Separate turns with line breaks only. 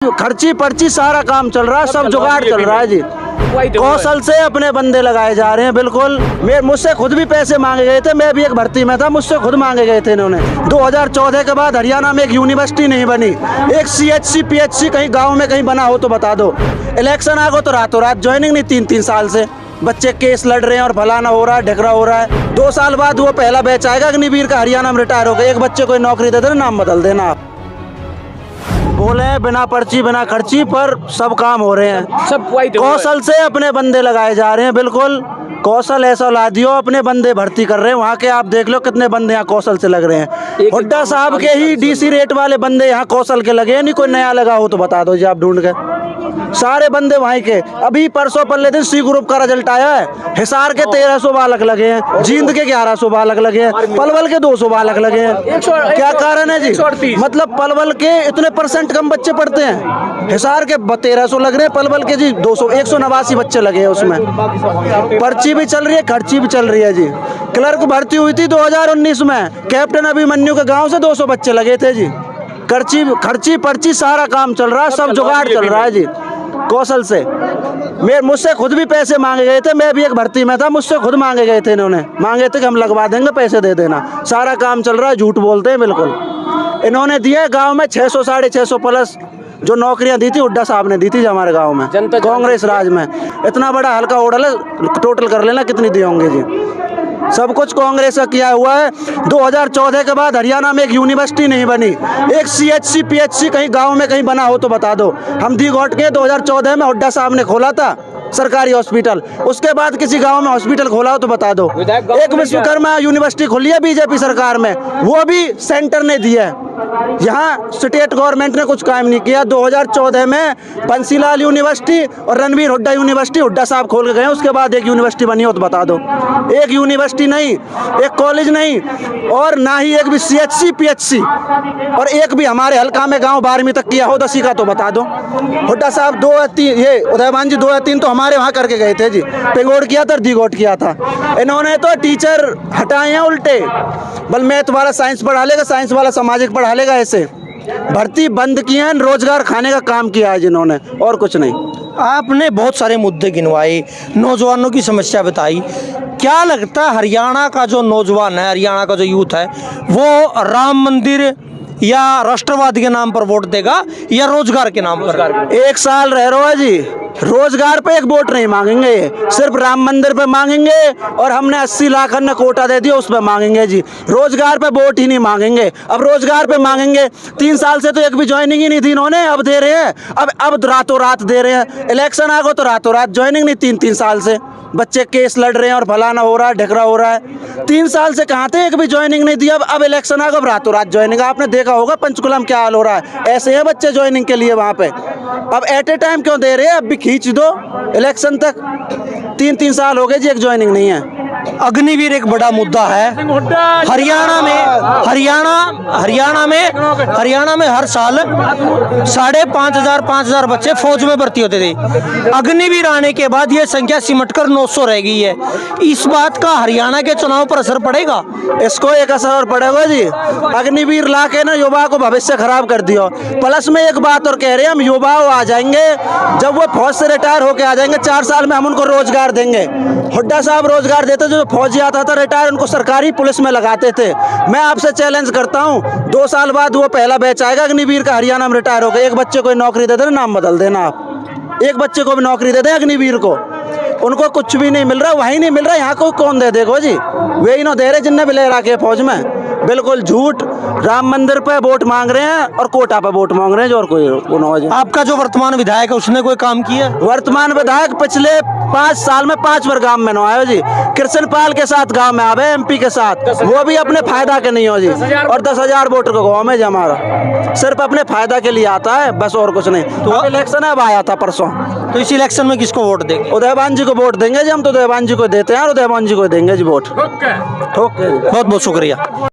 खर्ची पर्ची सारा काम चल रहा है, सब जुगाड़ चल रहा है जी। कौशल से अपने बंदे लगाए जा रहे हैं। बिल्कुल मुझसे खुद भी पैसे मांगे गए थे, मैं भी एक भर्ती में था, मुझसे खुद मांगे गए थे इन्होंने। 2014 के बाद हरियाणा में एक यूनिवर्सिटी नहीं बनी, एक CHC PHC कहीं गाँव में कहीं बना हो तो बता दो। इलेक्शन आ गो तो रातों रात ज्वाइनिंग नहीं, 3-3 साल से बच्चे केस लड़ रहे हैं और फलाना हो रहा है, ढिकरा हो रहा है। 2 साल बाद वो पहला बैच आएगा अग्निवीर का, हरियाणा में रिटायर हो गया। एक बच्चे को नौकरी दे देना, नाम बदल देना। आप बोले बिना पर्ची बिना खर्ची पर सब काम हो रहे हैं, सब कौशल से अपने बंदे लगाए जा रहे हैं। बिल्कुल कौशल ऐसा ला दियो, अपने बंदे भर्ती कर रहे हैं वहाँ के। आप देख लो कितने बंदे यहाँ कौशल से लग रहे हैं। हुड्डा साहब के ही DC रेट वाले बंदे यहाँ कौशल के लगे हैं, नहीं कोई नया लगा हो तो बता दो जी आप ढूंढ के। सारे बंदे वहीं के। अभी परसों पल्ले दिन C ग्रुप का रिजल्ट आया है, हिसार के 1300 बालक लगे हैं, जींद के 1100 बालक लगे हैं, पलवल के 200 बालक लगे हैं। क्या कारण है जी? मतलब पलवल के इतने % कम बच्चे पढ़ते हैं, हिसार के 1300 लग रहे हैं, पलवल के जी 200 189 बच्चे लगे हैं उसमें। पर्ची भी चल रही है, खर्ची भी चल रही है जी। क्लर्क भर्ती हुई थी 2019 में, कैप्टन अभिमन्यु के गाँव से 200 बच्चे लगे थे जी। खर्ची पर्ची सारा काम चल रहा है, सब जुगाड़ चल रहा है जी। कौशल से मुझसे खुद भी पैसे मांगे गए थे, मैं भी एक भर्ती में था, मुझसे खुद मांगे गए थे इन्होंने। मांगे थे कि हम लगवा देंगे, पैसे दे देना। सारा काम चल रहा है, झूठ बोलते हैं बिल्कुल। इन्होंने दिया गांव में 600 650 प्लस जो नौकरियां दी थी, हुड्डा साहब ने दी थी हमारे गांव में, कांग्रेस राज में। इतना बड़ा हल्का ओडल है, टोटल कर लेना कितनी दी होंगे जी। सब कुछ कांग्रेस का किया हुआ है। 2014 के बाद हरियाणा में एक यूनिवर्सिटी नहीं बनी, एक CHC PHC कहीं गांव में कहीं बना हो तो बता दो। हम दी घोट के 2014 में हुड्डा साहब ने खोला था सरकारी हॉस्पिटल, उसके बाद किसी गांव में हॉस्पिटल खोला हो तो बता दो। एक विश्वकर्मा यूनिवर्सिटी खोली है BJP सरकार में, वो भी सेंटर ने दिया है। यहाँ स्टेट गवर्नमेंट ने कुछ काम नहीं किया। 2014 में बंसीलाल यूनिवर्सिटी और रणवीर हुड्डा यूनिवर्सिटी हुड्डा साहब खोल के गए, उसके बाद एक यूनिवर्सिटी बनी हो तो बता दो। एक यूनिवर्सिटी नहीं, एक कॉलेज नहीं, और ना ही एक भी CHC PHC, और एक भी हमारे हल्का में गांव 12वीं तक किया हो 10वीं का तो बता दो। हुड्डा साहब 2 या 3, ये उदयभान जी 2 या 3 तो हमारे वहाँ करके गए थे जी। पेगोड़ किया था, दिगोट किया था। इन्होंने तो टीचर हटाए हैं उल्टे, बल मैथ वाला साइंस पढ़ा लेगा, साइंस वाला सामाजिक पढ़ा लेगा। ऐसे भर्ती बंद किए हैं, रोजगार खाने का काम किया है जिन्होंने, और कुछ नहीं।
आपने बहुत सारे मुद्दे गिनवाए, नौजवानों की समस्या बताई। क्या लगता है हरियाणा का जो नौजवान है, हरियाणा का जो यूथ है, वो राम मंदिर या राष्ट्रवाद के नाम पर वोट देगा या रोजगार के नाम पर?
1 साल रह रहा है जी, रोजगार पे एक वोट नहीं मांगेंगे, सिर्फ राम मंदिर पे मांगेंगे, और हमने 80 लाख ने कोटा दे दिया उस पे मांगेंगे जी। रोजगार पे वोट ही नहीं मांगेंगे। अब रोजगार पे मांगेंगे, 3 साल से तो एक भी ज्वाइनिंग ही नहीं थी इन्होंने, अब दे रहे हैं। अब रातों रात दे रहे हैं। इलेक्शन आ गो तो रातों रात ज्वाइनिंग नहीं, 3-3 साल से बच्चे केस लड़ रहे हैं और फलाना हो रहा है, ढिकरा हो रहा है। 3 साल से कहाँ थे, एक भी ज्वाइनिंग नहीं दी। अब इलेक्शन आ गो, रातों रात ज्वाइनिंग। आपने देखा होगा पंचकुला में क्या हाल हो रहा है, ऐसे है बच्चे ज्वाइनिंग के लिए वहाँ पे। अब एट ए टाइम क्यों दे रहे हैं, अब भी खींच दो इलेक्शन तक। 3-3 साल हो गए जी, एक ज्वाइनिंग नहीं है।
अग्निवीर एक बड़ा मुद्दा है हरियाणा में हर साल 5,500 बच्चे फौज में भर्ती होते थे। अग्निवीर आने के बाद ये संख्या सिमटकर 900 रह गई है। इस बात का हरियाणा के चुनाव पर असर पड़ेगा?
इसको एक असर पड़ेगा जी। अग्निवीर ला के ना युवा को भविष्य खराब कर दिया। प्लस में एक बात और कह रहे हैं, हम युवाओं आ जाएंगे, जब वो फौज से रिटायर होके आ जाएंगे 4 साल में हम उनको रोजगार देंगे। हुड्डा साहब रोजगार देते, जो फौजी आता था रिटायर, उनको सरकारी पुलिस में लगाते थे। मैं आपसे चैलेंज करता हूँ, 2 साल बाद वो पहला बैच आएगा अग्निवीर का, हरियाणा में रिटायर हो गए। एक बच्चे को नौकरी दे देना, नाम बदल देना। आप एक बच्चे को भी नौकरी दे दें अग्निवीर को, उनको कुछ भी नहीं मिल रहा, वहीं नहीं मिल रहा, यहाँ को कौन दे देगा जी? वे ही ना दे रहे जिनने भी ले रखे फौज में। बिल्कुल झूठ। राम मंदिर पे वोट मांग रहे हैं और कोटा पे वोट मांग रहे हैं, जो और कोई।
आपका जो वर्तमान विधायक है उसने कोई काम किया?
वर्तमान विधायक पिछले 5 साल में 5 बार गांव में न आयो जी। कृष्ण पाल के साथ गांव में आवे, MP के साथ, वो भी अपने फायदा के नहीं हो जी। और 10,000 वोटर को गाँव में जी हमारा सिर्फ अपने फायदा के लिए आता है, बस और कुछ नहीं। तो इलेक्शन अब आया था परसों,
तो इस इलेक्शन में किसको वोट देंगे?
उदयभान जी को वोट देंगे जी। हम तो उदयभान जी को देते हैं और उदयभान जी को देंगे जी वोट।
बहुत बहुत शुक्रिया।